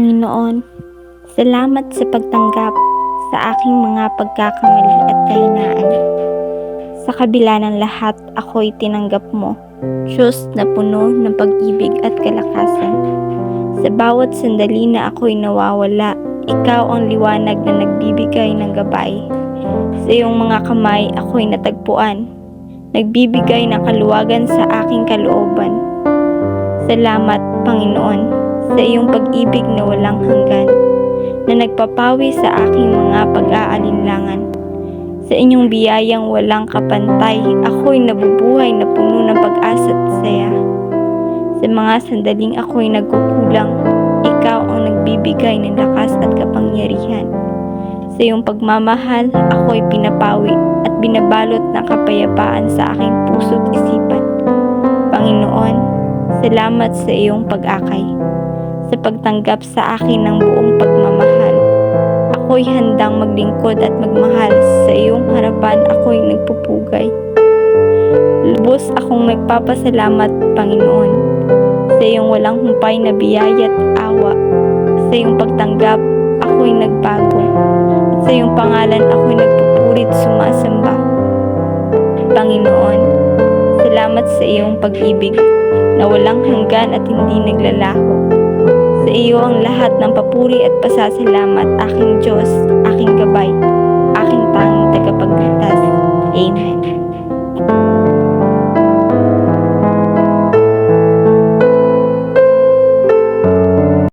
Panginoon, salamat sa pagtanggap sa aking mga pagkakamali at kahinaan. Sa kabila ng lahat, ako'y tinanggap mo, Diyos na puno ng pag-ibig at kalakasan. Sa bawat sandali na ako'y nawawala, ikaw ang liwanag na nagbibigay ng gabay. Sa iyong mga kamay, ako'y natagpuan, nagbibigay ng kaluwagan sa aking kalooban. Salamat, Panginoon, sa iyong pag-ibig na walang hanggan, na nagpapawi sa aking mga pag-aalinlangan. Sa inyong biyayang walang kapantay, ako'y nabubuhay na puno ng pag-asa at saya. Sa mga sandaling ako'y nagkukulang, ikaw ang nagbibigay ng lakas at kapangyarihan. Sa iyong pagmamahal, ako'y pinapawi at binabalot ng kapayapaan sa aking puso't isipan. Panginoon, salamat sa iyong pag-akay, sa pagtanggap sa akin ng buong pagmamahal. Ako'y handang maglingkod at magmahal. Sa iyong harapan ako'y nagpupugay. Lubos akong nagpapasalamat, Panginoon, sa iyong walang humpay na biyaya at awa. Sa iyong pagtanggap, ako'y nagbago. At sa iyong pangalan ako'y nagpupurit sumasamba. Panginoon, salamat sa iyong pag-ibig na walang hanggan at hindi naglalaho. Sa iyo ang lahat ng papuri at pasasalamat, aking Diyos, aking gabay, aking tanging tagapagligtas. Amen.